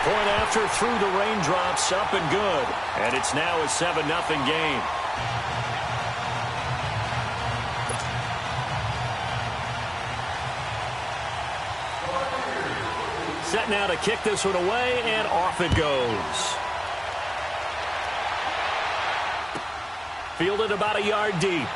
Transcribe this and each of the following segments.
point after through the raindrops, up and good. And it's now a 7-0 game. Set now to kick this one away, and off it goes. Fielded about a yard deep.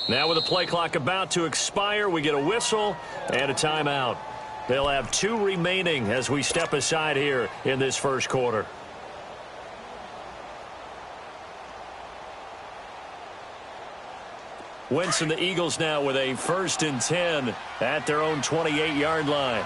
Now with the play clock about to expire, we get a whistle and a timeout. They'll have 2 remaining as we step aside here in this first quarter. Wentz and the Eagles now with a 1st and 10 at their own 28-yard line.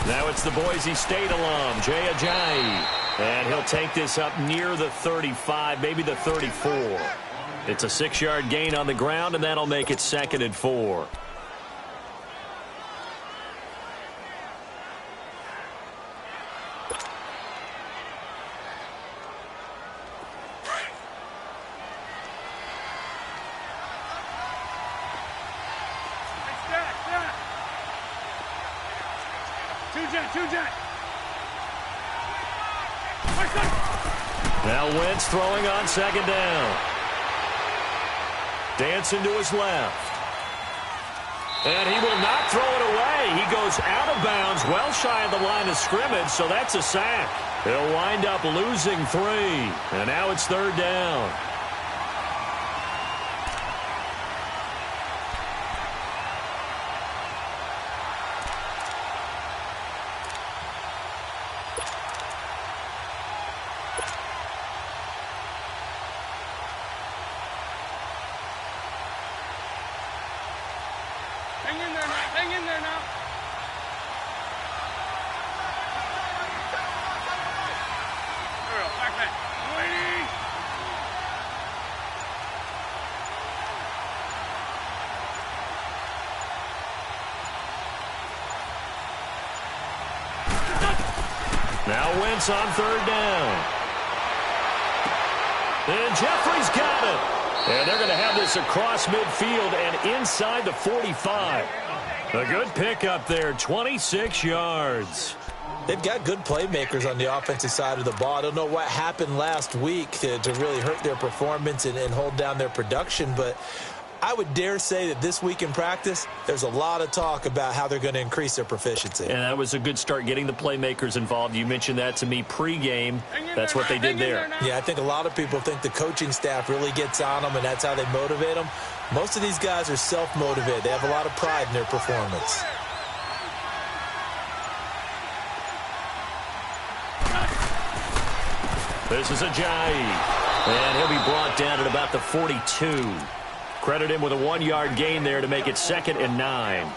Now it's the Boise State alum, Jay Ajayi. And he'll take this up near the 35, maybe the 34. It's a 6-yard gain on the ground, and that'll make it 2nd and 4. Now Wentz throwing on 2nd down. Dancing to his left. And he will not throw it away. He goes out of bounds, well shy of the line of scrimmage, so that's a sack. He'll wind up losing 3. And now it's 3rd down. Now Wentz on 3rd down. And Jeffrey's got it. And they're going to have this across midfield and inside the 45. A good pickup there, 26 yards. They've got good playmakers on the offensive side of the ball. I don't know what happened last week to really hurt their performance and hold down their production, but I would dare say that this week in practice, there's a lot of talk about how they're going to increase their proficiency. And that was a good start, getting the playmakers involved. You mentioned that to me pregame. That's what they did there. Yeah, I think a lot of people think the coaching staff really gets on them, and that's how they motivate them. Most of these guys are self-motivated. They have a lot of pride in their performance. This is Ajayi. And he'll be brought down at about the 42. Credit him with a 1-yard gain there to make it 2nd and 9.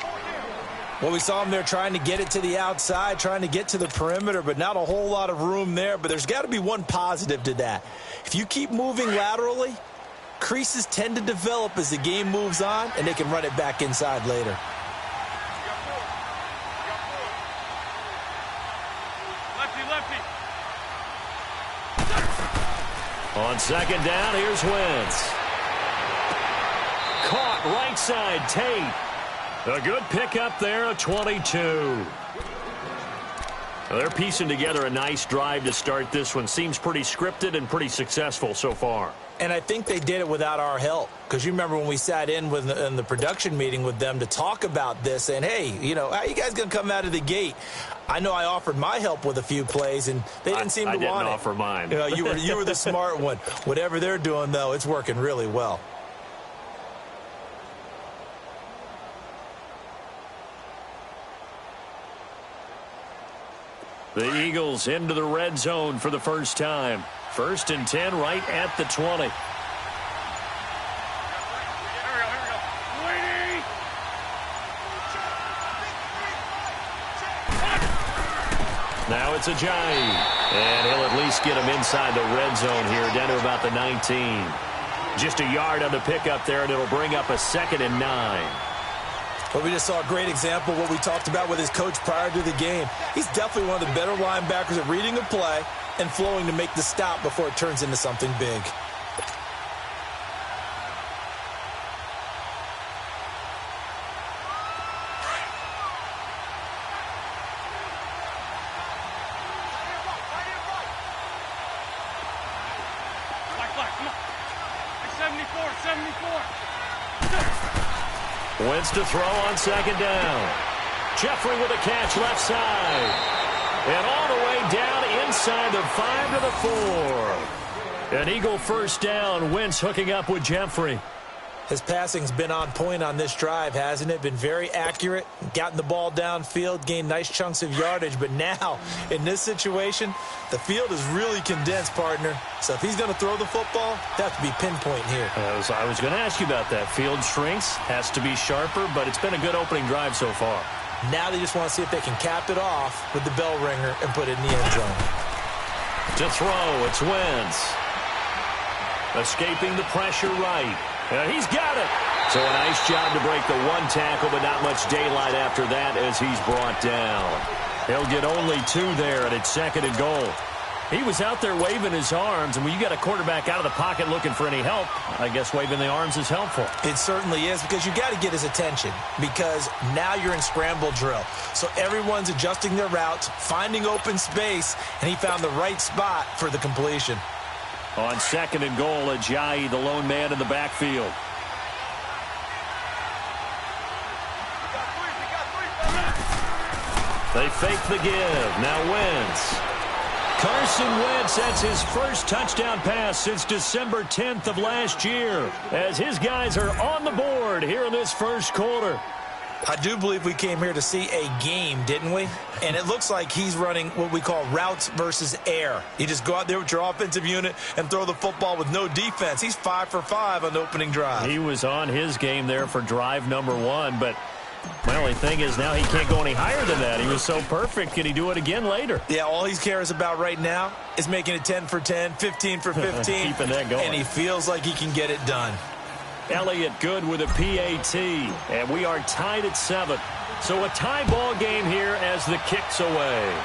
Well, we saw him there trying to get it to the outside, trying to get to the perimeter, but not a whole lot of room there. But there's got to be one positive to that. If you keep moving laterally, creases tend to develop as the game moves on, and they can run it back inside later. On 2nd down, here's Wentz. Caught right side, Tate. A good pickup there, a 22. They're piecing together a nice drive to start this one. Seems pretty scripted and pretty successful so far. And I think they did it without our help. Because you remember when we sat in the production meeting with them to talk about this, and hey, you know, how you guys going to come out of the gate? I know I offered my help with a few plays, and they didn't seem to want it. I didn't offer mine. You know, you were the smart one. Whatever they're doing, though, it's working really well. The Eagles into the red zone for the first time. 1st and 10 right at the 20. Now it's Ajayi. And he'll at least get him inside the red zone here, down to about the 19. Just a yard on the pickup there, and it'll bring up a 2nd and 9. But we just saw a great example of what we talked about with his coach prior to the game. He's definitely one of the better linebackers at reading a play and flowing to make the stop before it turns into something big. Wentz to throw on 2nd down. Jeffrey with a catch left side. And all the way down inside the 5 to the 4. An Eagle first down. Wentz hooking up with Jeffrey. His passing's been on point on this drive, hasn't it? Been very accurate, gotten the ball downfield, gained nice chunks of yardage. But now, in this situation, the field is really condensed, partner. So if he's going to throw the football, that has to be pinpoint here. I was going to ask you about that. Field shrinks, has to be sharper, but it's been a good opening drive so far. Now they just want to see if they can cap it off with the bell ringer and put it in the end zone. To throw, it's Wentz. Escaping the pressure right. He's got it. So a nice job to break the 1 tackle, but not much daylight after that as he's brought down. He'll get only 2 there, and it's 2nd and goal. He was out there waving his arms, and when you got a quarterback out of the pocket looking for any help, I guess waving the arms is helpful. It certainly is, because you got to get his attention, because now you're in scramble drill. So everyone's adjusting their routes, finding open space, and he found the right spot for the completion. On 2nd and goal, Ajayi, the lone man in the backfield. They fake the give. Now Wentz. Carson Wentz, that's his first touchdown pass since December 10th of last year, as his guys are on the board here in this first quarter. I do believe we came here to see a game, didn't we? And it looks like he's running what we call routes versus air. You just go out there with your offensive unit and throw the football with no defense. He's 5 for 5 on the opening drive. He was on his game there for drive number 1, but my only thing is now he can't go any higher than that. He was so perfect. Can he do it again later? Yeah, all he cares about right now is making it 10 for 10, 15 for 15. Keeping that going. And he feels like he can get it done. Elliott good with a PAT, and we are tied at 7. So a tie ball game here as the kick's away.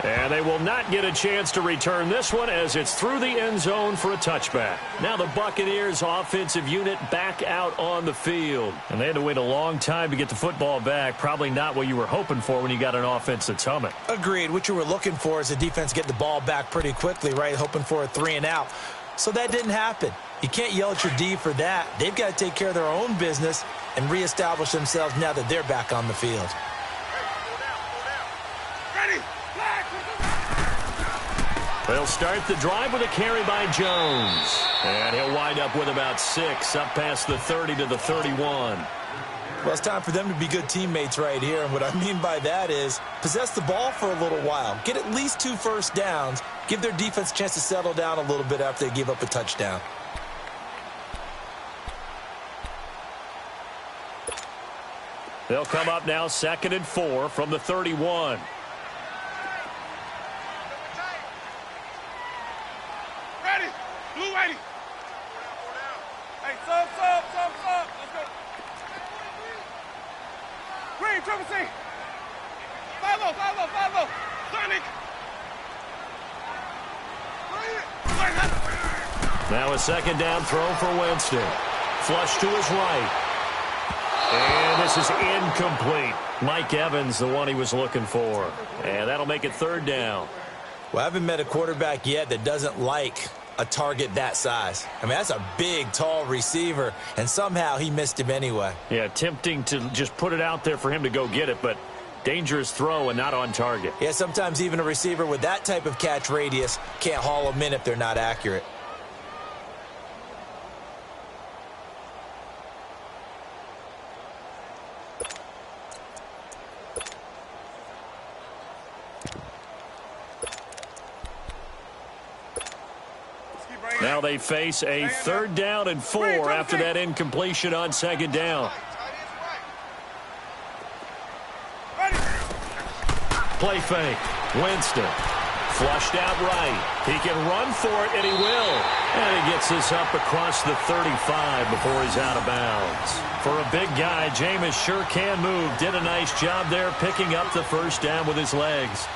And they will not get a chance to return this one as it's through the end zone for a touchback. Now the Buccaneers offensive unit back out on the field. And they had to wait a long time to get the football back. Probably not what you were hoping for when you got an offense that's humming. Agreed. What you were looking for is the defense get the ball back pretty quickly, right? Hoping for a 3 and out. So that didn't happen. You can't yell at your D for that. They've got to take care of their own business and reestablish themselves now that they're back on the field. They'll start the drive with a carry by Jones. And he'll wind up with about 6 up past the 30 to the 31. Well, it's time for them to be good teammates right here. And what I mean by that is possess the ball for a little while. Get at least 2 first downs. Give their defense a chance to settle down a little bit after they give up a touchdown. They'll come up now 2nd and 4 from the 31. Ready. Blue ready. Hey, sub. Let's go. Green, triple C. 5-0. Sonic. Now a 2nd down throw for Winston. Flush to his right. And this is incomplete. Mike Evans, the one he was looking for. And that'll make it 3rd down. Well, I haven't met a quarterback yet that doesn't like a target that size. I mean, that's a big, tall receiver, and somehow he missed him anyway. Yeah, tempting to just put it out there for him to go get it, but dangerous throw and not on target. Yeah, sometimes even a receiver with that type of catch radius can't haul them in if they're not accurate. Now they face a 3rd down and 4 after that incompletion on 2nd down. Play fake. Winston. Flushed out right. He can run for it, and he will. And he gets this up across the 35 before he's out of bounds. For a big guy, Jameis sure can move. Did a nice job there picking up the 1st down with his legs.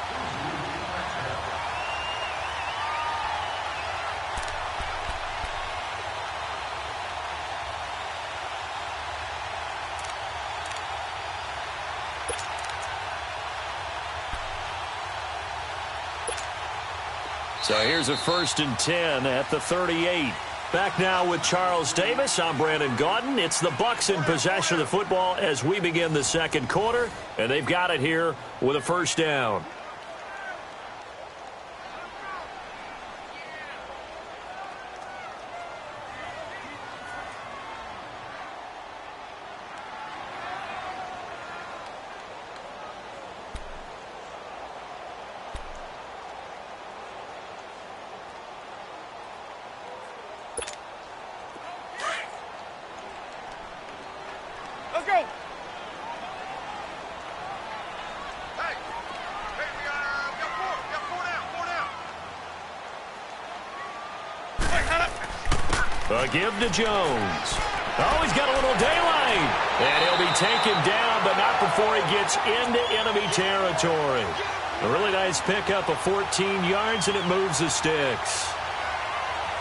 So here's a 1st and 10 at the 38. Back now with Charles Davis. I'm Brandon Gaudin. It's the Bucs in possession of the football as we begin the 2nd quarter. And they've got it here with a 1st down. Let's go. Hey, we got 4 down. A give to Jones. Oh, he's got a little daylight. And he'll be taken down, but not before he gets into enemy territory. A really nice pickup of 14 yards, and it moves the sticks.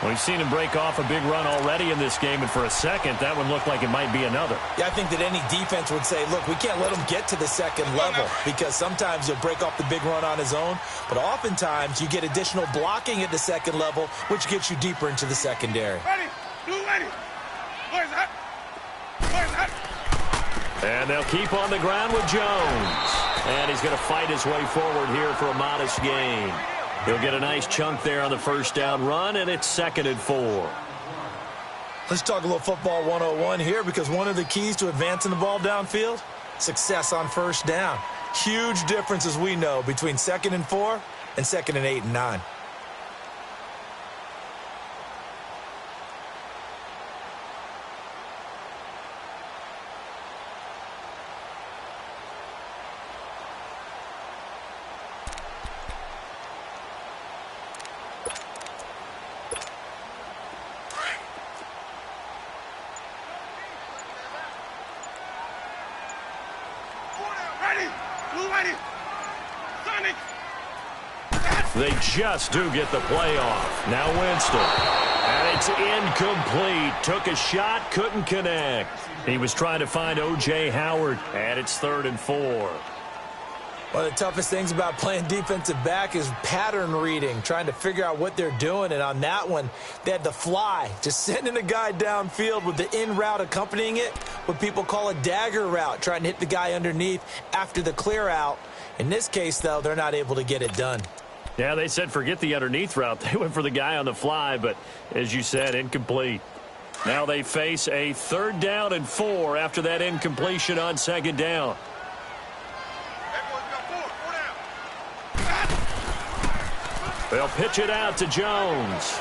Well, we've seen him break off a big run already in this game, and for a second, that one looked like it might be another. Yeah, I think that any defense would say, look, we can't let him get to the 2nd level because sometimes he'll break off the big run on his own, but oftentimes you get additional blocking at the 2nd level, which gets you deeper into the secondary. Ready. Blue ready. Where's that? And they'll keep on the ground with Jones. And he's going to fight his way forward here for a modest gain. He'll get a nice chunk there on the 1st down run, and it's 2nd and 4. Let's talk a little football 101 here because one of the keys to advancing the ball downfield, success on 1st down. Huge difference, as we know, between 2nd and 4 and 2nd and 8 and 9. They just do get the play off. Now Winston. And it's incomplete. Took a shot, couldn't connect. He was trying to find O.J. Howard, and it's 3rd and 4. One of the toughest things about playing defensive back is pattern reading, trying to figure out what they're doing. And on that one, they had the fly, just sending a guy downfield with the in route accompanying it, what people call a dagger route, trying to hit the guy underneath after the clear out. In this case, though, they're not able to get it done. Yeah, they said forget the underneath route. They went for the guy on the fly, but as you said, incomplete. Now they face a 3rd down and 4 after that incompletion on 2nd down. They'll pitch it out to Jones.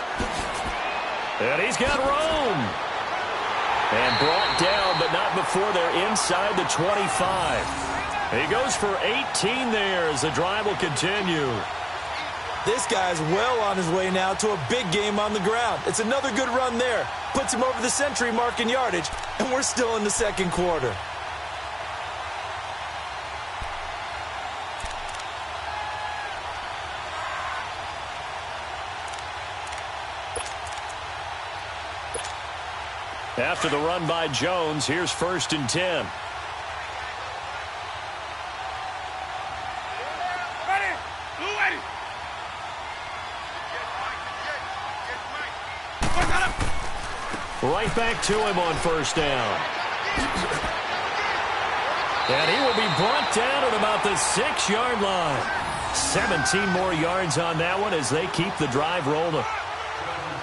And he's got room. And brought down, but not before they're inside the 25. He goes for 18 there as the drive will continue. This guy's well on his way now to a big game on the ground. It's another good run there. Puts him over the century mark in yardage, and we're still in the 2nd quarter. After the run by Jones, here's 1st and 10. Right back to him on 1st down. And he will be brought down at about the 6-yard line. 17 more yards on that one as they keep the drive rolling.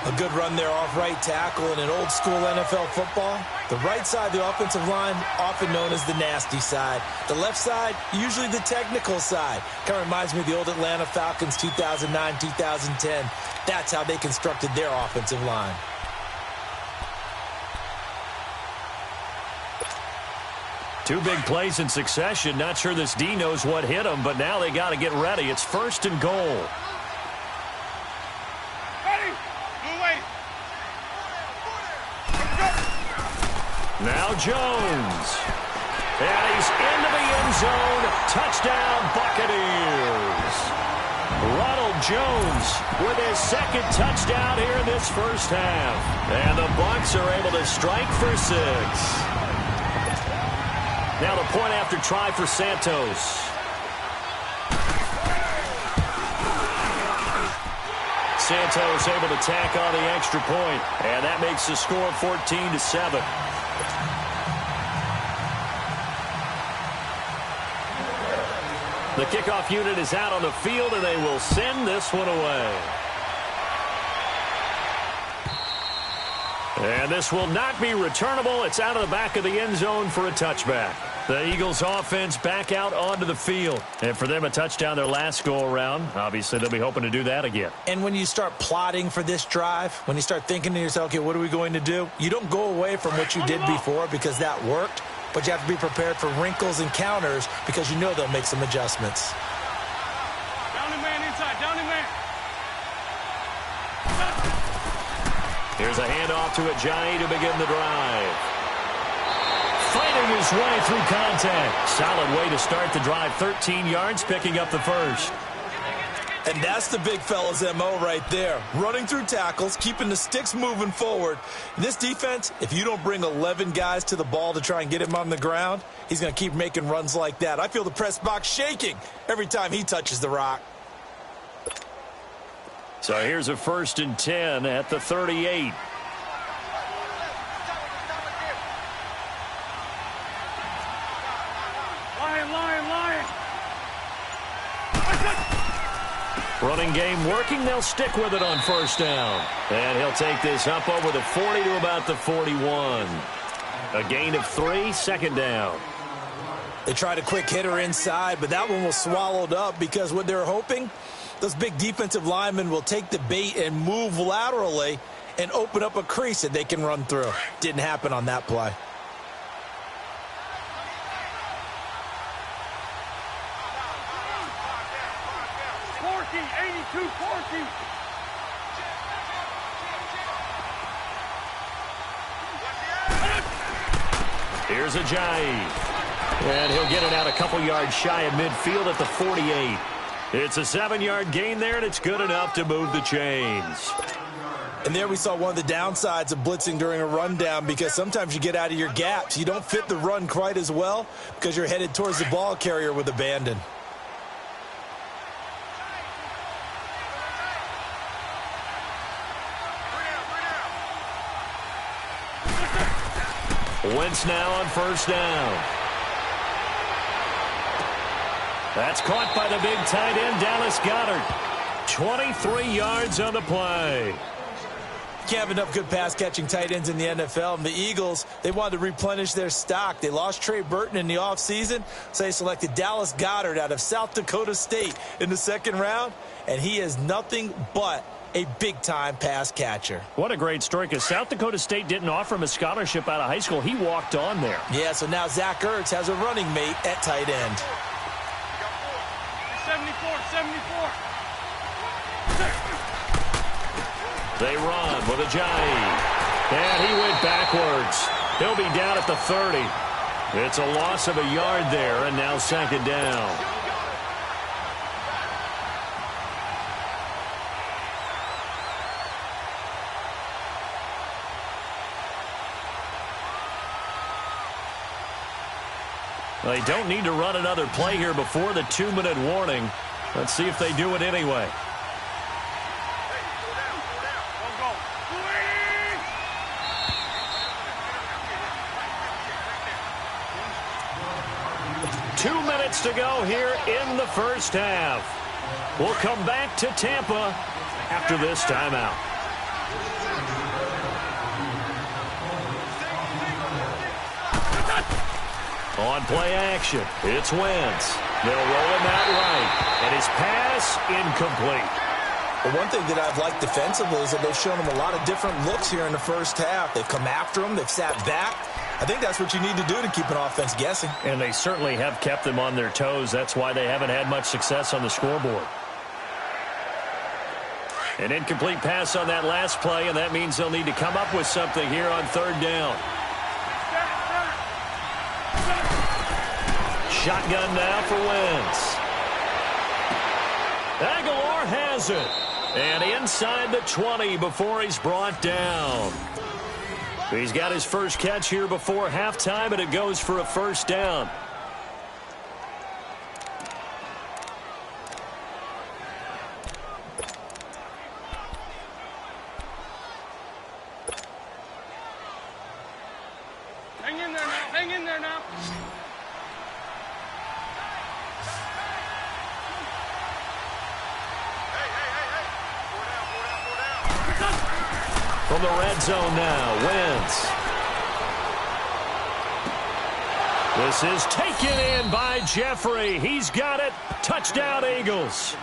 A good run there off right tackle in an old-school NFL football. The right side of the offensive line, often known as the nasty side. The left side, usually the technical side. Kind of reminds me of the old Atlanta Falcons 2009, 2010. That's how they constructed their offensive line. Two big plays in succession. Not sure this D knows what hit him, but now they got to get ready. It's 1st and goal. Now Jones. And he's into the end zone. Touchdown, Buccaneers. Ronald Jones with his 2nd touchdown here in this 1st half. And the Bucs are able to strike for 6. Now the point after try for Santos. Santos able to tack on the extra point. And that makes the score 14-7. The kickoff unit is out on the field, and they will send this one away. And this will not be returnable. It's out of the back of the end zone for a touchback. The Eagles offense back out onto the field. And for them, a touchdown their last go-around. Obviously, they'll be hoping to do that again. And when you start plotting for this drive, when you start thinking to yourself, okay, what are we going to do? You don't go away from what you did before because that worked. But you have to be prepared for wrinkles and counters because you know they'll make some adjustments. Down man inside, down man. Here's a handoff to Ajayi to begin the drive. Fighting his way through contact. Solid way to start the drive. 13 yards, picking up the 1st. And that's the big fella's MO right there. Running through tackles, keeping the sticks moving forward. This defense, if you don't bring 11 guys to the ball to try and get him on the ground, he's going to keep making runs like that. I feel the press box shaking every time he touches the rock. So here's a 1st and 10 at the 38. Lion. Running game working. They'll stick with it on 1st down. And he'll take this up over the 40 to about the 41. A gain of 3, 2nd down. They tried a quick hitter inside, but that one was swallowed up because what they're hoping, those big defensive linemen will take the bait and move laterally and open up a crease that they can run through. Didn't happen on that play. Here's Ajayi. And he'll get it out a couple yards shy of midfield at the 48. It's a 7-yard gain there, and it's good enough to move the chains. And there we saw one of the downsides of blitzing during a rundown because sometimes you get out of your gaps. You don't fit the run quite as well because you're headed towards the ball carrier with abandon. Wentz now on 1st down. That's caught by the big tight end, Dallas Goedert. 23 yards on the play. Can't have enough good pass-catching tight ends in the NFL. And the Eagles, they wanted to replenish their stock. They lost Trey Burton in the offseason, so they selected Dallas Goedert out of South Dakota State in the second round, and he is nothing but a big-time pass catcher. What a great story, because South Dakota State didn't offer him a scholarship out of high school. He walked on there. Yeah, so now Zach Ertz has a running mate at tight end. 74. They run with Ajayi. And he went backwards. He'll be down at the 30. It's a loss of a yard there, and now second down. They don't need to run another play here before the 2-minute warning. Let's see if they do it anyway. Go. 2 minutes to go here in the first half. We'll come back to Tampa after this timeout. On play action, it's Wentz. They'll roll him out right, and his pass incomplete. Well, one thing that I've liked defensively is that they've shown him a lot of different looks here in the first half. They've come after him. They've sat back. I think that's what you need to do to keep an offense guessing. And they certainly have kept them on their toes. That's why they haven't had much success on the scoreboard. An incomplete pass on that last play, and that means they'll need to come up with something here on third down. Shotgun now for Wentz. Aguilar has it. And inside the 20 before he's brought down. He's got his first catch here before halftime, and it goes for a first down. Hang in there now. From the red zone now, Wentz. This is taken in by Jeffrey. He's got it. Touchdown, Eagles.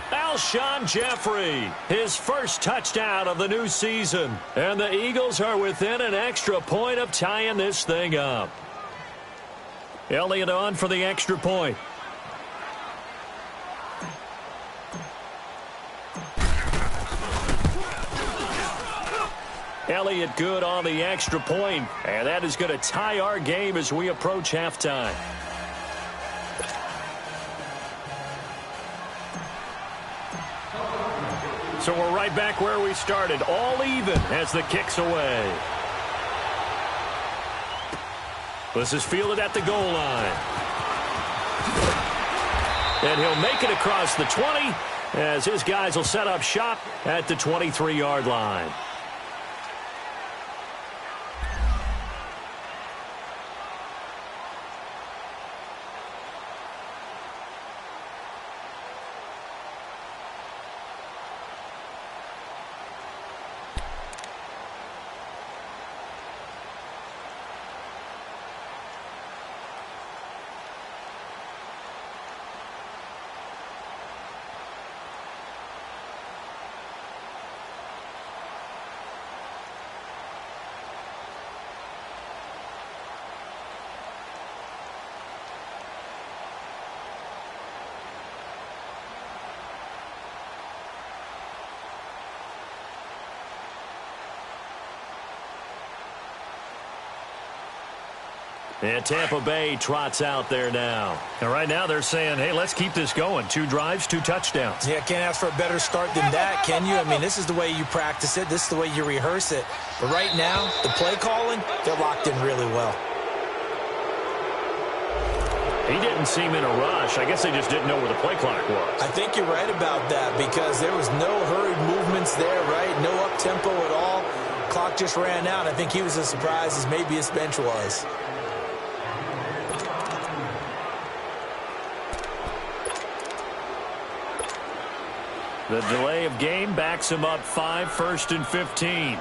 Alshon Jeffrey, his first touchdown of the new season. And the Eagles are within an extra point of tying this thing up. Elliott on for the extra point. Elliott good on the extra point, and that is going to tie our game as we approach halftime. So we're right back where we started, all even as the kick's away. This is fielded at the goal line. And he'll make it across the 20 as his guys will set up shop at the 23-yard line. And Tampa Bay trots out there now. And right now they're saying, hey, let's keep this going. 2 drives, 2 touchdowns. Yeah, can't ask for a better start than that, can you? I mean, this is the way you practice it. This is the way you rehearse it. But right now, the play calling, they're locked in really well. He didn't seem in a rush. I guess they just didn't know where the play clock was. I think you're right about that because there was no hurried movements there, right? No up-tempo at all. Clock just ran out. I think he was as surprised as maybe his bench was. The delay of game backs him up 5, 1st and 15.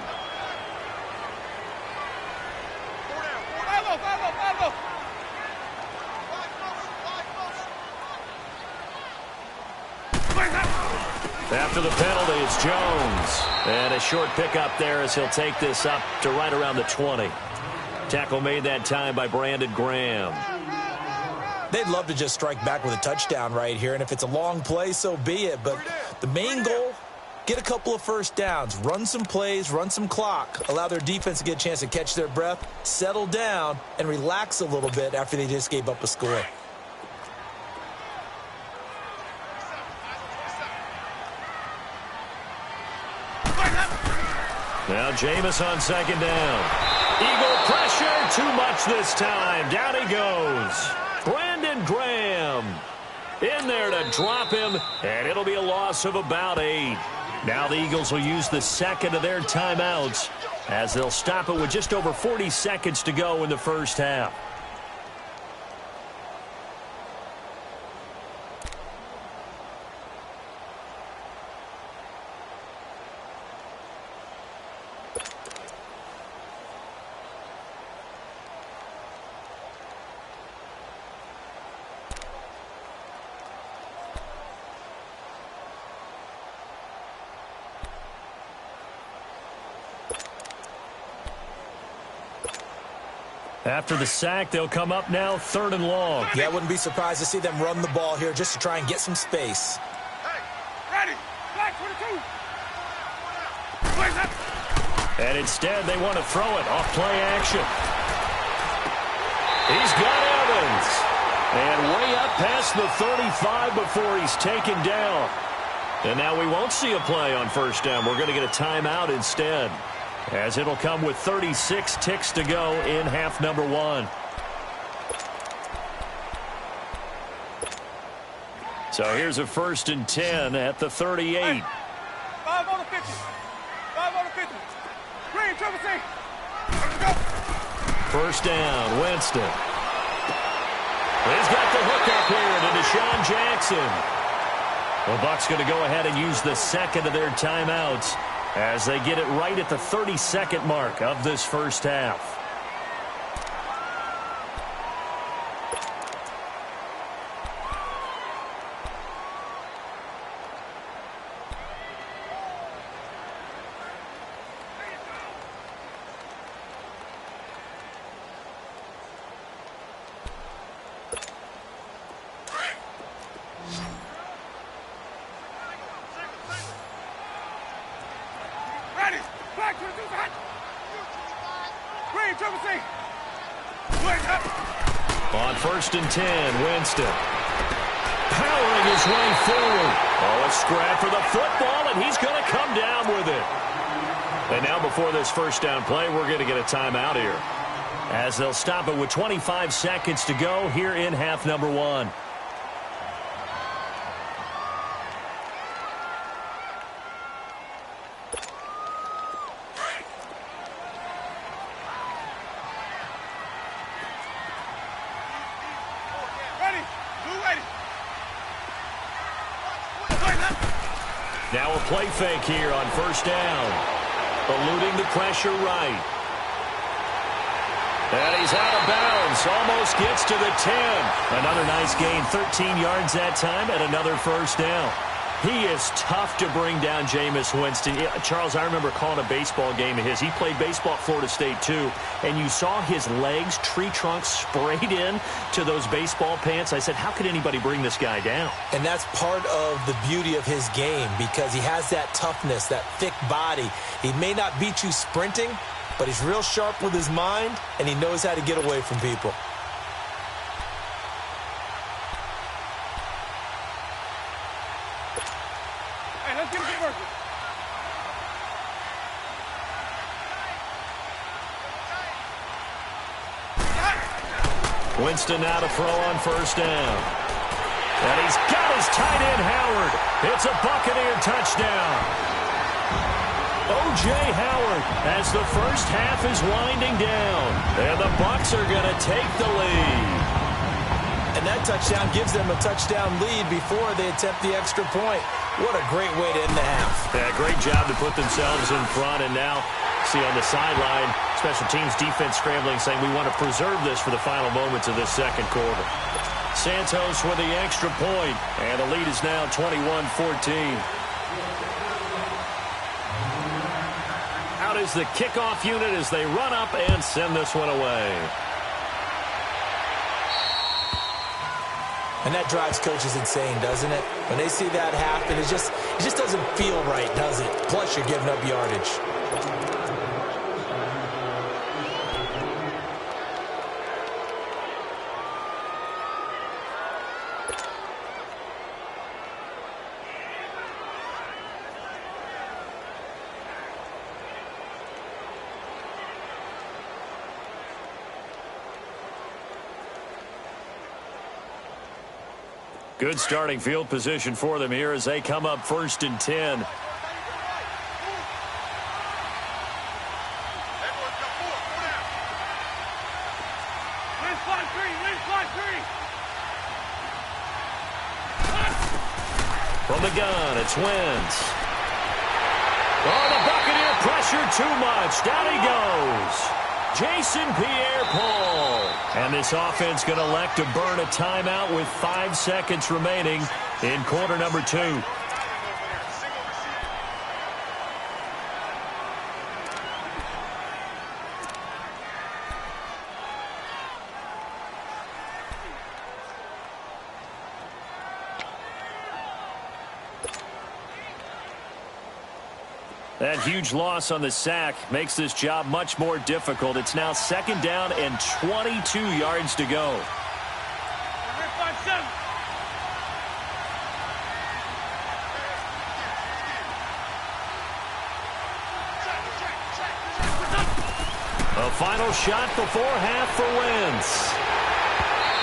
After the penalty, it's Jones. And a short pickup there as he'll take this up to right around the 20. Tackle made that time by Brandon Graham. They'd love to just strike back with a touchdown right here, and if it's a long play, so be it. But the main goal, get a couple of first downs, run some plays, run some clock, allow their defense to get a chance to catch their breath, settle down, and relax a little bit after they just gave up a score. Now Jameis on 2nd down. Eagle pressure, too much this time. Down he goes. Brandon Graham in there to drop him, and it'll be a loss of about 8. Now the Eagles will use the second of their timeouts as they'll stop it with just over 40 seconds to go in the first half. After the sack, they'll come up now 3rd and long. Yeah, I wouldn't be surprised to see them run the ball here just to try and get some space. Hey, ready, flag 22. And instead, they want to throw it off play action. He's got Evans. And way up past the 35 before he's taken down. And now we won't see a play on 1st down. We're going to get a timeout instead, as it'll come with 36 ticks to go in half number 1. So here's a 1st and 10 at the 38. Hey, 5 on the 50. 5 on the 50. Green, triple C. Let's go. 1st down, Winston. He's got the hook up here to Deshaun Jackson. The Bucs going to go ahead and use the second of their timeouts as they get it right at the 32nd mark of this first half. On 1st and 10, Winston powering his way forward. Oh, a scrap for the football, and he's going to come down with it. And now before this 1st down play, we're going to get a timeout here, as they'll stop it with 25 seconds to go here in half number 1. Now a play fake here on 1st down. Eluding the pressure right. And he's out of bounds. Almost gets to the 10. Another nice gain. 13 yards that time and another 1st down. He is tough to bring down, Jameis Winston. Yeah, Charles, I remember calling a baseball game of his. He played baseball at Florida State, too. And you saw his legs, tree trunks sprayed in to those baseball pants. I said, how could anybody bring this guy down? And that's part of the beauty of his game, because he has that toughness, that thick body. He may not beat you sprinting, but he's real sharp with his mind, and he knows how to get away from people. Winston now to throw on 1st down. And he's got his tight end, Howard. It's a Buccaneer touchdown. O.J. Howard as the first half is winding down. And the Bucs are going to take the lead. And that touchdown gives them a touchdown lead before they attempt the extra point. What a great way to end the half. Yeah, great job to put themselves in front. And now, see on the sideline, special teams defense scrambling, saying we want to preserve this for the final moments of this second quarter. Santos with the extra point, and the lead is now 21-14. Out is the kickoff unit as they run up and send this one away. And that drives coaches insane, doesn't it? When they see that happen, it just doesn't feel right, does it? Plus, you're giving up yardage. Good starting field position for them here as they come up 1st and 10. From the gun, it's Wentz. Oh, the Buccaneer pressure too much. Down he goes. Jason Pierre-Paul. And this offense going to elect to burn a timeout with 5 seconds remaining in quarter number 2. That huge loss on the sack makes this job much more difficult. It's now 2nd down and 22 yards to go. A final shot before half for Wentz.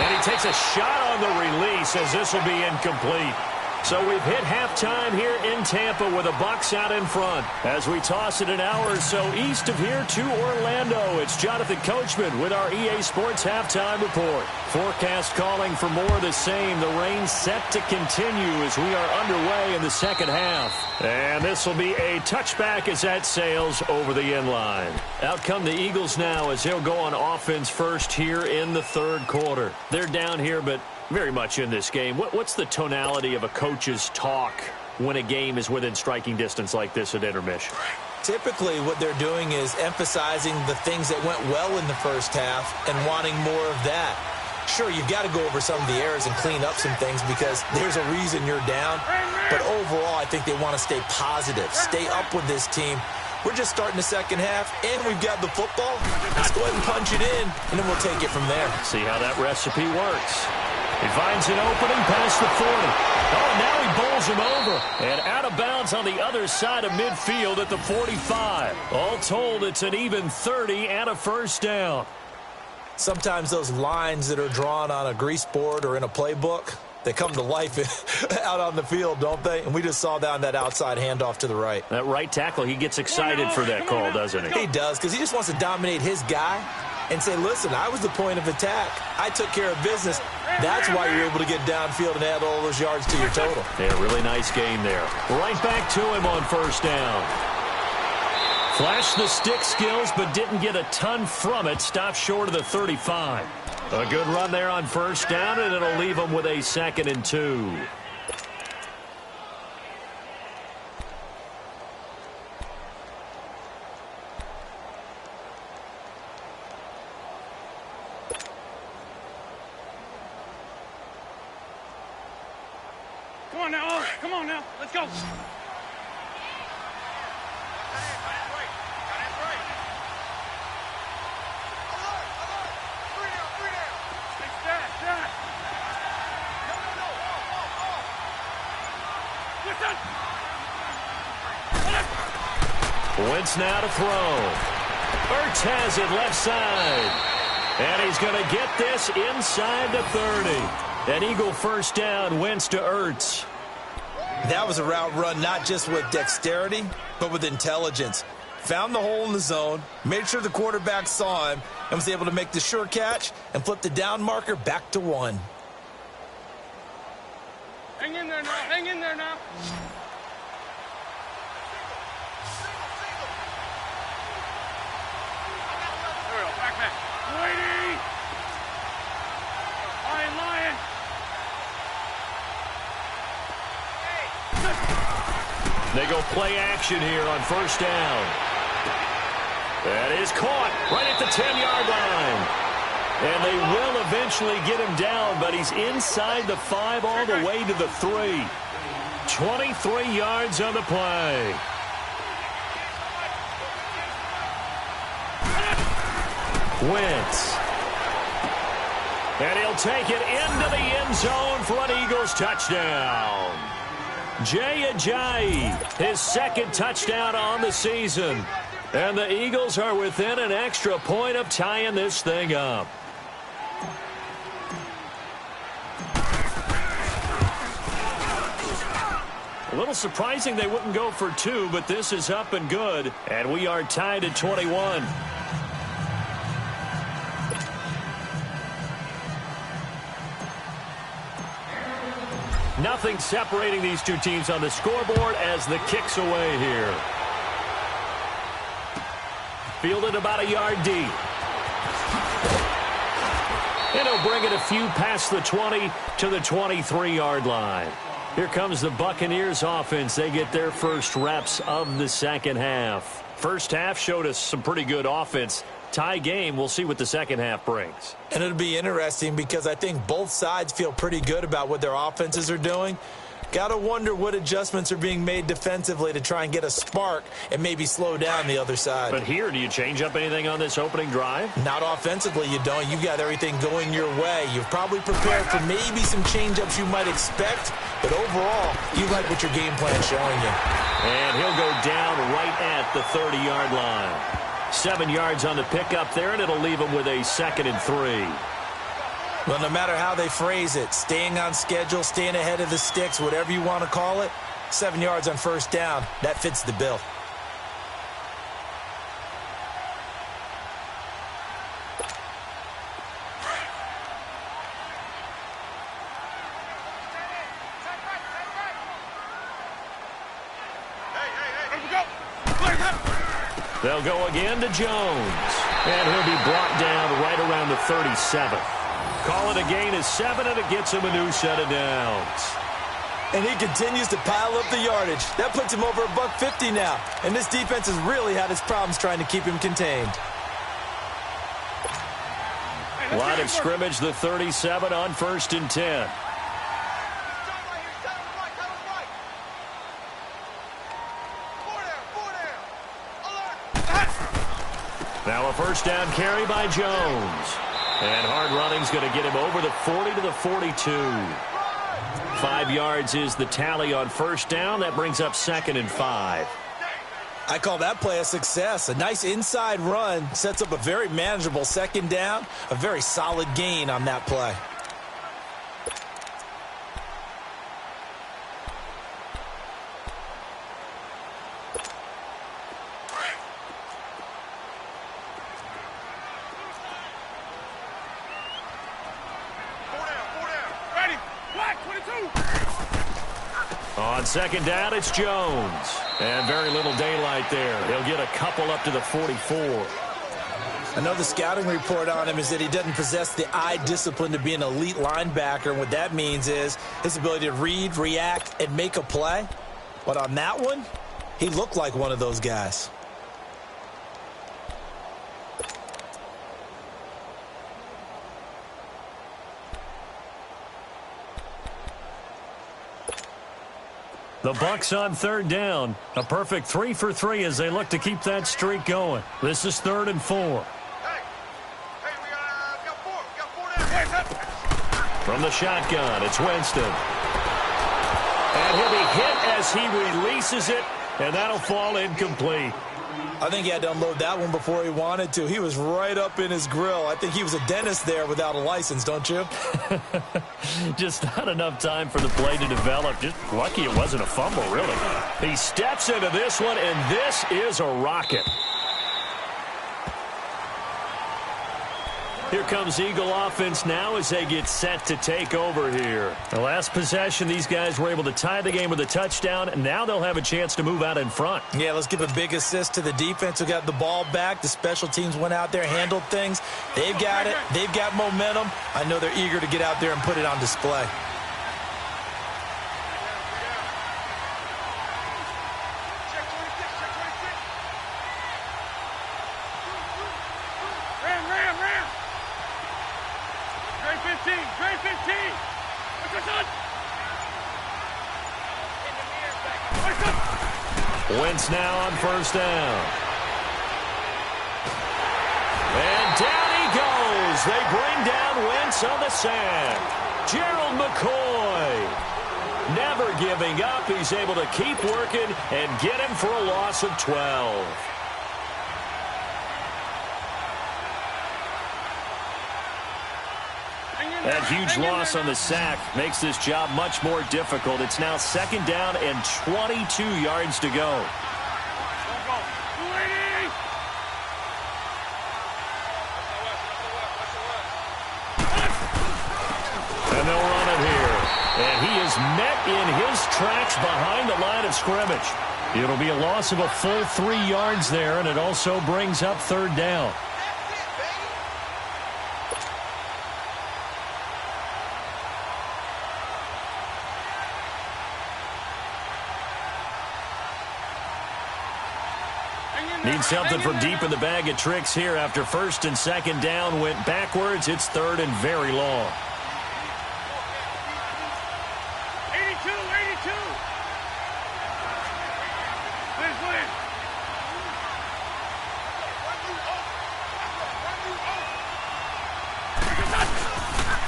And he takes a shot on the release as this will be incomplete. So we've hit halftime here in Tampa with the Bucs out in front. As we toss it an hour or so east of here to Orlando, it's Jonathan Coachman with our EA Sports Halftime Report. Forecast calling for more of the same. The rain set to continue as we are underway in the second half. And this will be a touchback as that sails over the end line. Out come the Eagles now as they'll go on offense first here in the 3rd quarter. They're down here, but very much in this game. What's the tonality of a coach's talk when a game is within striking distance like this at intermission? Typically, what they're doing is emphasizing the things that went well in the first half and wanting more of that. Sure, you've got to go over some of the errors and clean up some things because there's a reason you're down. But overall, I think they want to stay positive, stay up with this team. We're just starting the second half, and we've got the football. Let's go ahead and punch it in, and then we'll take it from there. See how that recipe works. He finds an opening past the 40. Oh, now he bowls him over. And out of bounds on the other side of midfield at the 45. All told, it's an even 30 and a first down. Sometimes those lines that are drawn on a grease board or in a playbook, they come to life out on the field, don't they? And we just saw that on that outside handoff to the right. That right tackle, he gets excited for that call, doesn't he? He does, because he just wants to dominate his guy and say, listen, I was the point of attack. I took care of business. That's why you're able to get downfield and add all those yards to your total. Yeah, really nice game there. Right back to him on first down. Flashed the stick skills, but didn't get a ton from it. Stopped short of the 35. A good run there on first down, and it'll leave him with a 2nd and 2. Come on now, let's go. Wentz now to throw. Ertz has it left side. And he's going to get this inside the 30. An Eagle first down, Wentz to Ertz. That was a route run not just with dexterity, but with intelligence. Found the hole in the zone, made sure the quarterback saw him, and was able to make the sure catch and flip the down marker back to 1. Hang in there now. Hang in there now. There we go. Back. Lady! Lion. They go play action here on first down. That is caught right at the 10-yard line. And they will eventually get him down, but he's inside the 5 all the way to the 3. 23 yards on the play. Wentz. And he'll take it into the end zone for an Eagles touchdown. Jay Ajayi, his second touchdown on the season. And the Eagles are within an extra point of tying this thing up. A little surprising they wouldn't go for 2, but this is up and good. And we are tied at 21. Nothing separating these two teams on the scoreboard as the kick's away here. Fielded about a yard deep. And he'll bring it a few past the 20 to the 23-yard line. Here comes the Buccaneers offense. They get their first reps of the second half. First half showed us some pretty good offense. Tie game, we'll see what the second half brings. And it'll be interesting because I think both sides feel pretty good about what their offenses are doing. Got to wonder what adjustments are being made defensively to try and get a spark and maybe slow down the other side. But here, do you change up anything on this opening drive? Not offensively, you don't. You've got everything going your way. You've probably prepared for maybe some change-ups you might expect, but overall, you like what your game plan's showing you. And he'll go down right at the 30-yard line. 7 yards on the pickup there, and it'll leave him with a 2nd and 3. Well, no matter how they phrase it, staying on schedule, staying ahead of the sticks, whatever you want to call it, 7 yards on first down, that fits the bill. They'll go again to Jones. And he'll be brought down right around the 37. Call it a gain of 7, and it gets him a new set of downs. And he continues to pile up the yardage. That puts him over $150 now. And this defense has really had its problems trying to keep him contained. Line of scrimmage, the 37 on 1st and 10. Now a first down carry by Jones. And hard running's going to get him over the 40 to the 42. 5 yards is the tally on first down. That brings up 2nd and 5. I call that play a success. A nice inside run sets up a very manageable 2nd down. A very solid gain on that play. On 2nd down, it's Jones. And very little daylight there. He'll get a couple up to the 44. I know the scouting report on him is that he doesn't possess the eye discipline to be an elite linebacker. And what that means is his ability to read, react, and make a play. But on that one, he looked like one of those guys. The Bucs on 3rd down. A perfect 3 for 3 as they look to keep that streak going. This is 3rd and 4. We got 4 down. From the shotgun, it's Winston. And he'll be hit as he releases it, and that'll fall incomplete. I think he had to unload that one before he wanted to. He was right up in his grill. I think he was a dentist there without a license, don't you? Just not enough time for the play to develop. Just lucky it wasn't a fumble, really. He steps into this one, and this is a rocket. Here comes Eagle offense now as they get set to take over here. The last possession, these guys were able to tie the game with a touchdown, and now they'll have a chance to move out in front. Yeah, let's give a big assist to the defense who got the ball back. The special teams went out there, handled things. They've got it. They've got momentum. I know they're eager to get out there and put it on display. Wentz now on first down. And down he goes. They bring down Wentz on the sack. Gerald McCoy never giving up. He's able to keep working and get him for a loss of 12. That huge loss on the sack makes this job much more difficult. It's now second down and 22 yards to go. And they'll run it here. And he is met in his tracks behind the line of scrimmage. It'll be a loss of a full 3 yards there, and it also brings up third down. Need something from deep in the bag of tricks here after first and second down went backwards. It's third and very long. 82.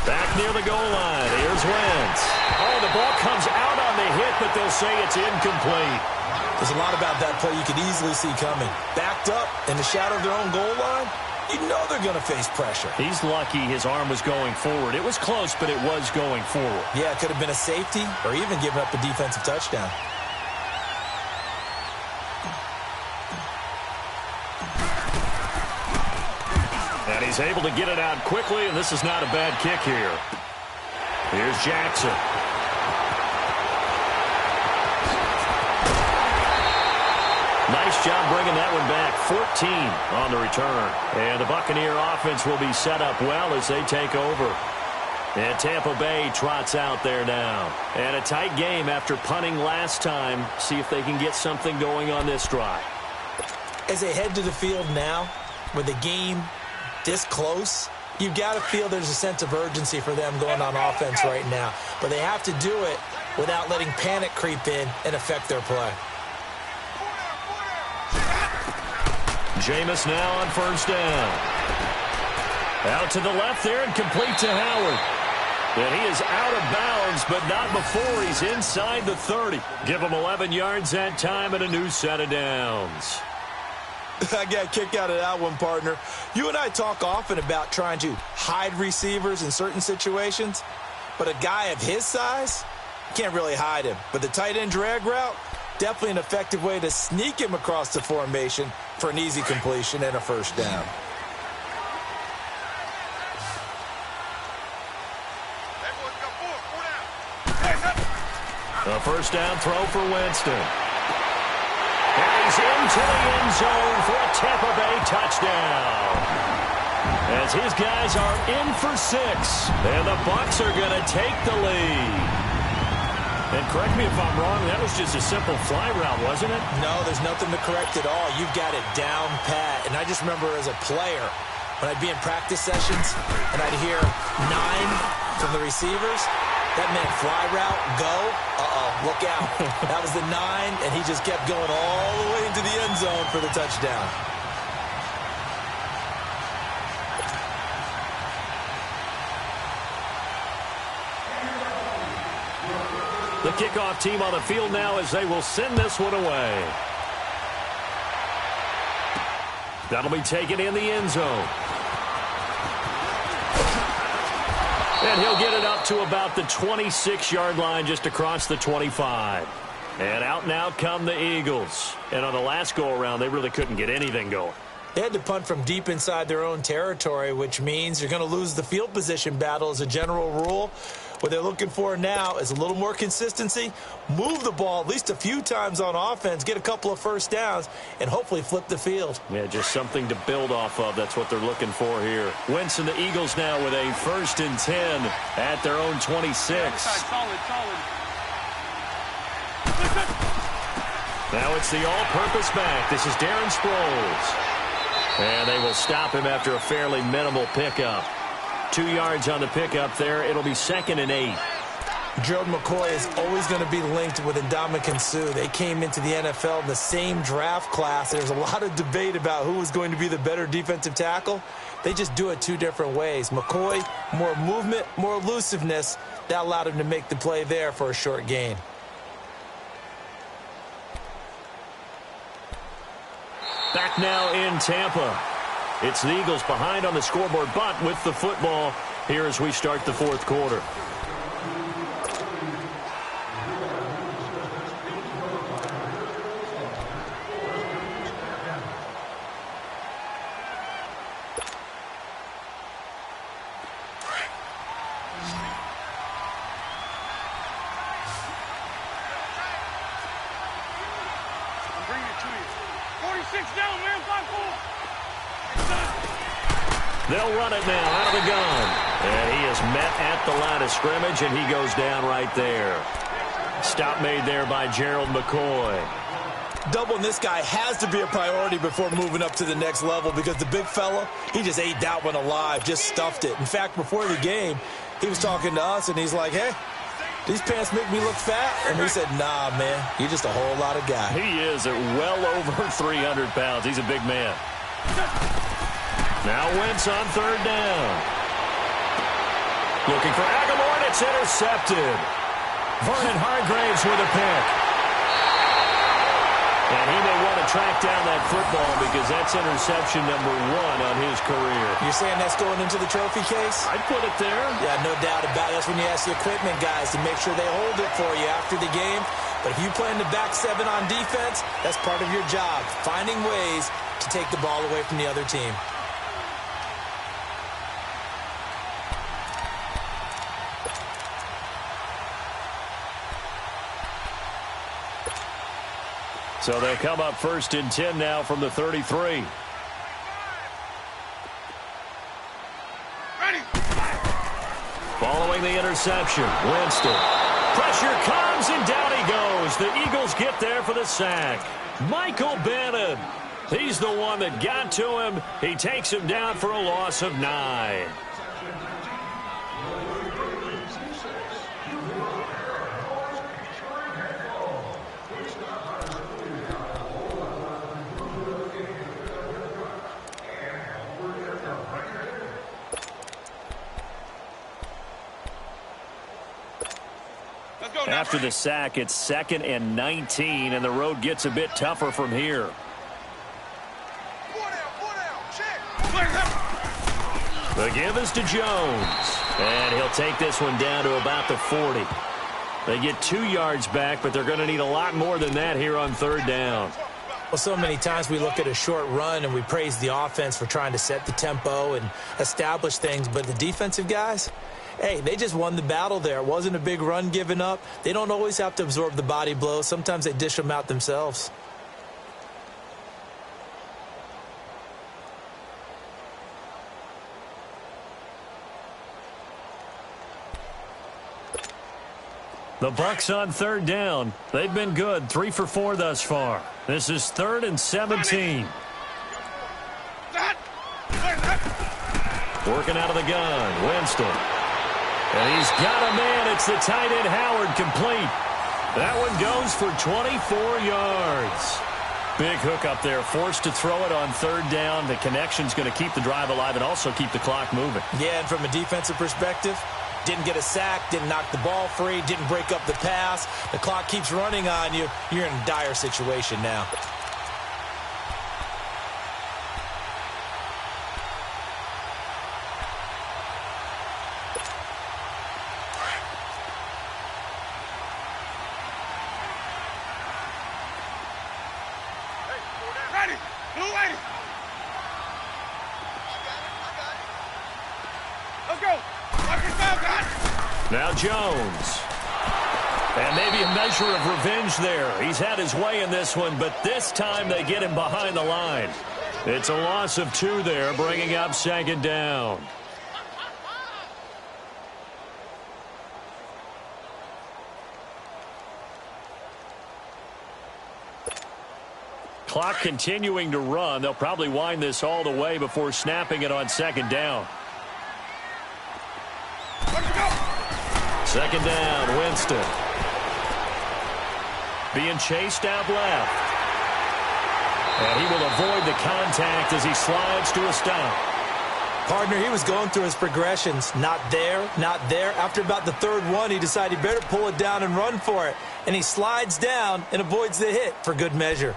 Back near the goal line. Here's Wentz. Oh, the ball comes out on the hit, but they'll say it's incomplete. There's a lot about that play you could easily see coming. Backed up in the shadow of their own goal line, you know they're going to face pressure. He's lucky his arm was going forward. It was close, but it was going forward. Yeah, it could have been a safety or even given up a defensive touchdown. And he's able to get it out quickly, and this is not a bad kick here. Here's Jackson. Nice job bringing that one back. 14 on the return. And the Buccaneer offense will be set up well as they take over. And Tampa Bay trots out there now. And a tight game after punting last time. See if they can get something going on this drive. As they head to the field now, with the game this close, you've got to feel there's a sense of urgency for them going on offense right now. But they have to do it without letting panic creep in and affect their play. Jameis now on first down. Out to the left there and complete to Howard. And he is out of bounds, but not before he's inside the 30. Give him 11 yards that time and a new set of downs. I got a kick out of that one, partner. You and I talk often about trying to hide receivers in certain situations, but a guy of his size, can't really hide him. But the tight end drag route, definitely an effective way to sneak him across the formation for an easy completion and a first down. A first down throw for Winston. And he's into the end zone for a Tampa Bay touchdown. As his guys are in for 6. And the Bucs are going to take the lead. And correct me if I'm wrong, that was just a simple fly route, wasn't it? No, there's nothing to correct at all. You've got it down pat. And I just remember as a player, when I'd be in practice sessions and I'd hear 9 from the receivers, that meant fly route, go, look out. That was the 9, and he just kept going all the way into the end zone for the touchdown. The kickoff team on the field now as they will send this one away. That'll be taken in the end zone. And he'll get it up to about the 26-yard line just across the 25. And out now come the Eagles. And on the last go-around, they really couldn't get anything going. They had to punt from deep inside their own territory, which means you're going to lose the field position battle as a general rule. What they're looking for now is a little more consistency, move the ball at least a few times on offense, get a couple of first downs, and hopefully flip the field. Yeah, just something to build off of. That's what they're looking for here. Wentz and the Eagles now with a 1st and 10 at their own 26. Now it's the all-purpose back. This is Darren Sproles. And they will stop him after a fairly minimal pickup. 2 yards on the pickup there. It'll be 2nd and 8. Gerald McCoy is always going to be linked with Ndamukong Suh. They came into the NFL in the same draft class. There's a lot of debate about who was going to be the better defensive tackle. They just do it 2 different ways. McCoy, more movement, more elusiveness. That allowed him to make the play there for a short gain. Back now in Tampa. It's the Eagles behind on the scoreboard, but with the football here as we start the 4th quarter. Bring it to you. 46 down, man. 5-4. They'll run it now out of the gun. And he is met at the line of scrimmage, and he goes down right there. Stop made there by Gerald McCoy. Doubling this guy has to be a priority before moving up to the next level because the big fella, he just ate that one alive, just stuffed it. In fact, before the game, he was talking to us, and he's like, hey, these pants make me look fat. And we said, nah, man, you're just a whole lot of guy. He is at well over 300 pounds. He's a big man. Now Wentz on 3rd down. Looking for Aguilar, and it's intercepted. Vernon Hargraves with a pick. And he may want to track down that football because that's interception number 1 on his career. You're saying that's going into the trophy case? I'd put it there. Yeah, no doubt about it. That's when you ask the equipment guys to make sure they hold it for you after the game. But if you play in the back 7 on defense, that's part of your job, finding ways to take the ball away from the other team. So they'll come up 1st and 10 now from the 33. Ready. Following the interception, Winston. Pressure comes, and down he goes. The Eagles get there for the sack. Michael Bannon. He's the one that got to him. He takes him down for a loss of 9. After the sack, it's 2nd and 19, and the road gets a bit tougher from here. The give is to Jones, and he'll take this one down to about the 40. They get 2 yards back, but they're going to need a lot more than that here on 3rd down. Well, so many times we look at a short run and we praise the offense for trying to set the tempo and establish things, but the defensive guys, hey, they just won the battle there. It wasn't a big run given up. They don't always have to absorb the body blows. Sometimes they dish them out themselves. The Bucs on 3rd down. They've been good, 3 for 4 thus far. This is 3rd and 17. Working out of the gun, Winston. And he's got a man. It's the tight end, Howard, complete. That one goes for 24 yards. Big hook up there, forced to throw it on 3rd down. The connection's going to keep the drive alive and also keep the clock moving. Yeah, and from a defensive perspective, didn't get a sack, didn't knock the ball free, didn't break up the pass. The clock keeps running on you. You're in a dire situation now. Now Jones. And maybe a measure of revenge there. He's had his way in this one, but this time they get him behind the line. It's a loss of 2 there, bringing up 2nd down. Clock continuing to run. They'll probably wind this all the way before snapping it on 2nd down. 2nd down, Winston. Being chased out left. And he will avoid the contact as he slides to a stop. Partner, he was going through his progressions. Not there, not there. After about the 3rd one, he decided he better pull it down and run for it. And he slides down and avoids the hit for good measure.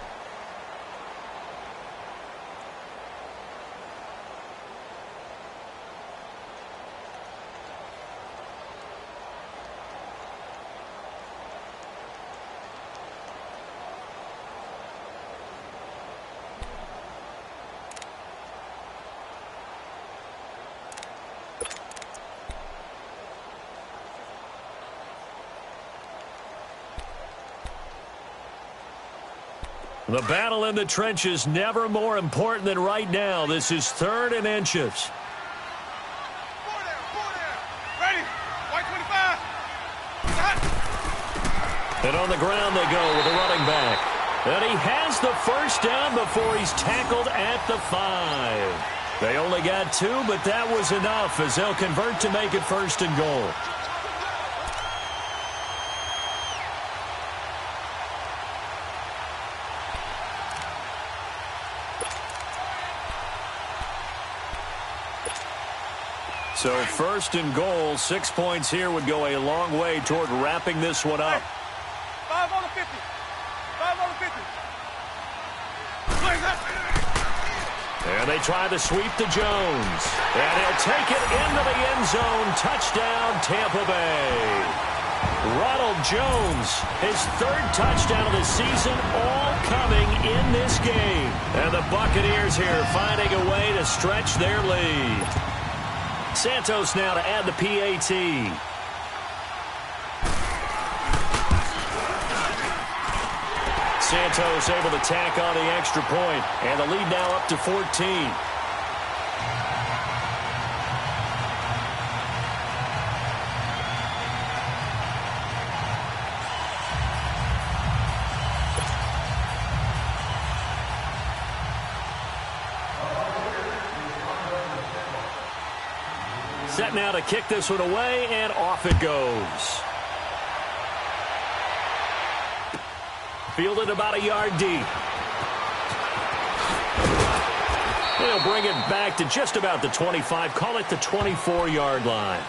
The battle in the trenches never more important than right now. This is 3rd and inches. 4 there. Ready. White 25. Hot. And on the ground they go with a running back. And he has the 1st down before he's tackled at the 5. They only got 2, but that was enough as they'll convert to make it 1st and goal. So 1st and goal, 6 points here would go a long way toward wrapping this one up. 5 on the 50. 5 on the 50. And they try to sweep to Jones. And he'll take it into the end zone. Touchdown, Tampa Bay. Ronald Jones, his 3rd touchdown of the season, all coming in this game. And the Buccaneers here finding a way to stretch their lead. Santos now to add the PAT. Santos able to tack on the extra point, and the lead now up to 14. Set now to kick this one away, and off it goes. Fielded about a yard deep. They'll bring it back to just about the 25. Call it the 24-yard line.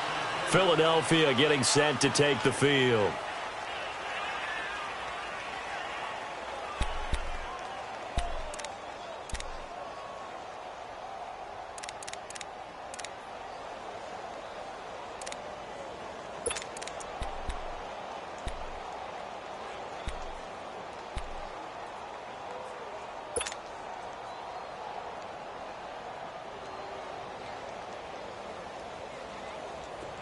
Philadelphia getting set to take the field.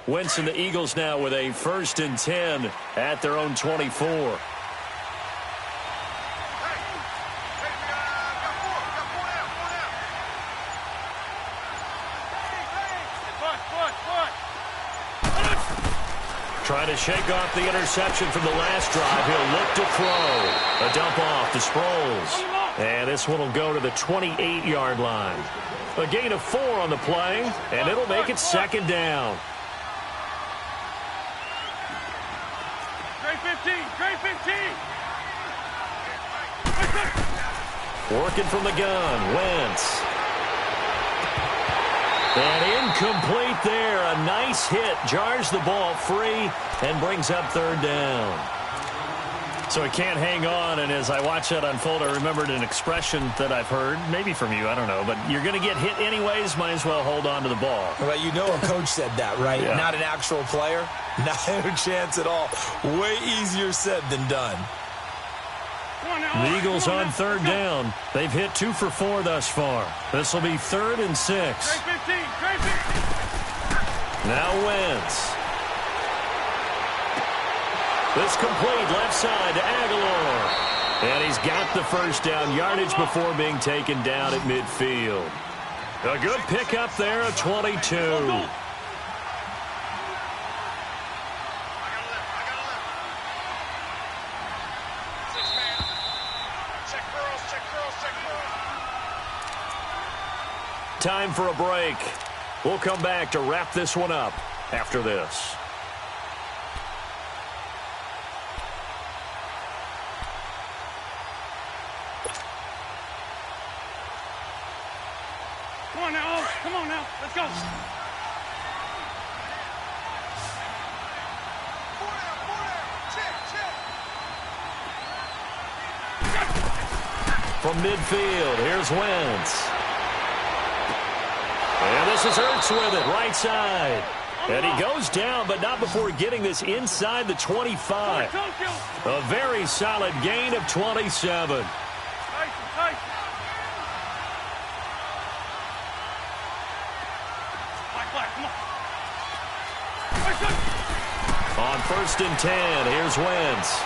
Winston, the Eagles now with a 1st and 10 at their own 24. Trying to shake off the interception from the last drive. He'll look to throw. A dump off to Sproles. And this one will go to the 28-yard line. A gain of 4 on the play, and it'll make it 2nd down. Trey 15. Working from the gun, Wentz. And incomplete there. A nice hit. Jars the ball free and brings up 3rd down. So he can't hang on, and as I watch that unfold, I remembered an expression that I've heard, maybe from you, I don't know, but you're going to get hit anyways, might as well hold on to the ball. Well, you know a coach said that, right? Yeah. Not an actual player. Not a chance at all. Way easier said than done. The Eagles on 3rd down. They've hit 2 for 4 thus far. This will be 3rd and 6. Trey 15. Now Wentz. It's complete left side to Aguilar. And he's got the first down, yardage before being taken down at midfield. A good pickup there of 22. Time for a break. We'll come back to wrap this one up after this. Come on now, come on now, let's go. From midfield, here's Wentz. And this is Ertz with it, right side. And he goes down, but not before getting this inside the 25. A very solid gain of 27. On 1st and 10, here's Wentz.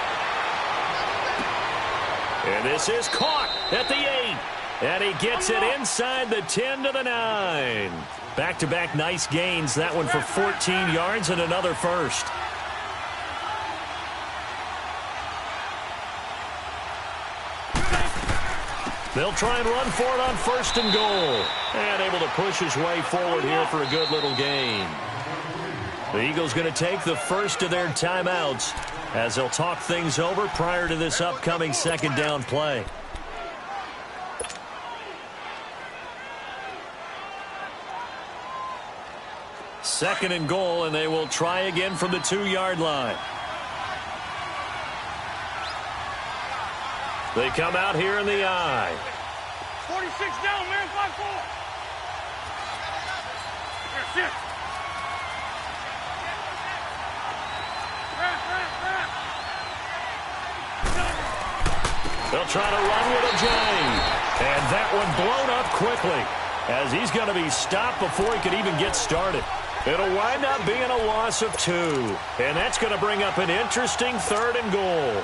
And this is caught at the 8. And he gets it inside the 10 to the 9. Back-to-back nice gains. That one for 14 yards and another first. They'll try and run for it on 1st and goal. And able to push his way forward here for a good little gain. The Eagles going to take the first of their timeouts as they'll talk things over prior to this upcoming second down play. Second and goal, and they will try again from the 2-yard line. They come out here in the I. 46 down, man, 5-4. Here, sit. They'll try to run with a J. And that one blown up quickly as he's going to be stopped before he could even get started. It'll wind up being a loss of 2. And that's going to bring up an interesting 3rd and goal.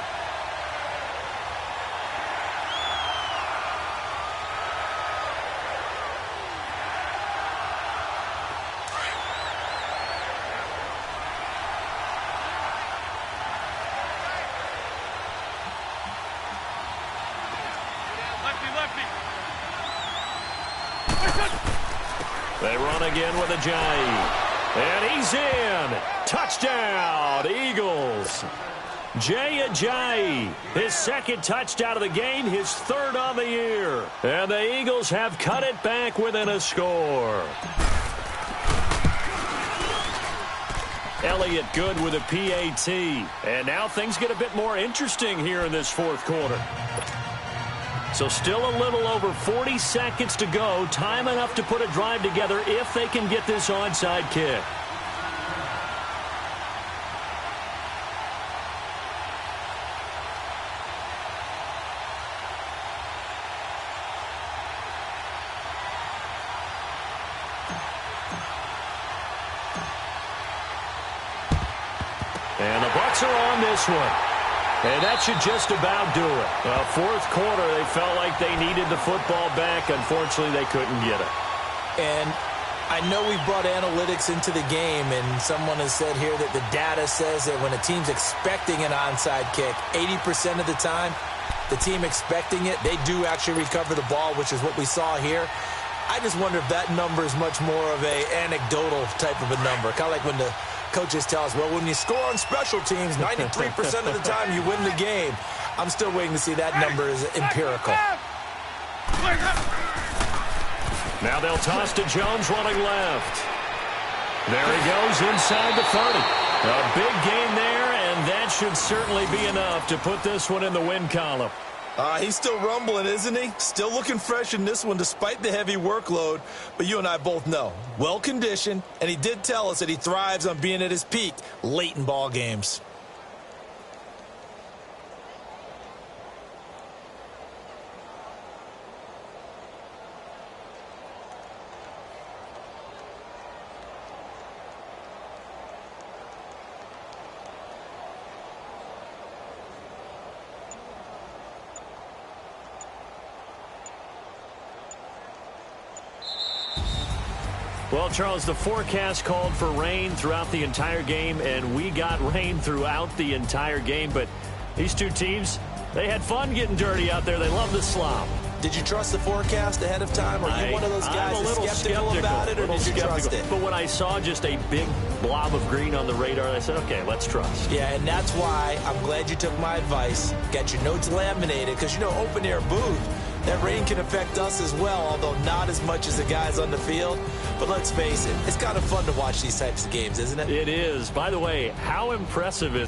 They run again with a J. And he's in. Touchdown, Eagles. Jay Ajayi, his 2nd touchdown of the game, his 3rd on the year. And the Eagles have cut it back within a score. Elliott good with a PAT. And now things get a bit more interesting here in this 4th quarter. So still a little over 40 seconds to go. Time enough to put a drive together if they can get this onside kick. And the Bucs are on this one. And that should just about do it. 4th quarter, they felt like they needed the football back. Unfortunately, they couldn't get it. And I know we brought analytics into the game, and someone has said here that the data says that when a team's expecting an onside kick, 80% of the time, the team expecting it, they do actually recover the ball, which is what we saw here. I just wonder if that number is much more of a anecdotal type of a number. Kind of like when the coaches tell us, well, when you score on special teams, 93% of the time you win the game. I'm still waiting to see that number is empirical. Now they'll toss to Jones running left. There he goes inside the 30. A big gain there, and that should certainly be enough to put this one in the win column. He's still rumbling, isn't he? Still looking fresh in this one despite the heavy workload. But you and I both know, well-conditioned, and he did tell us that he thrives on being at his peak late in ball games. Well, Charles, the forecast called for rain throughout the entire game, and we got rain throughout the entire game. But these two teams, they had fun getting dirty out there. They love the slop. Did you trust the forecast ahead of time? Are you one of those guys that's skeptical about it, or did you trust it? But when I saw just a big blob of green on the radar, I said, okay, let's trust. Yeah, and that's why I'm glad you took my advice. Get your notes laminated, because, you know, open-air booth, that rain can affect us as well, although not as much as the guys on the field. But let's face it, it's kind of fun to watch these types of games, isn't it? It is. By the way, how impressive is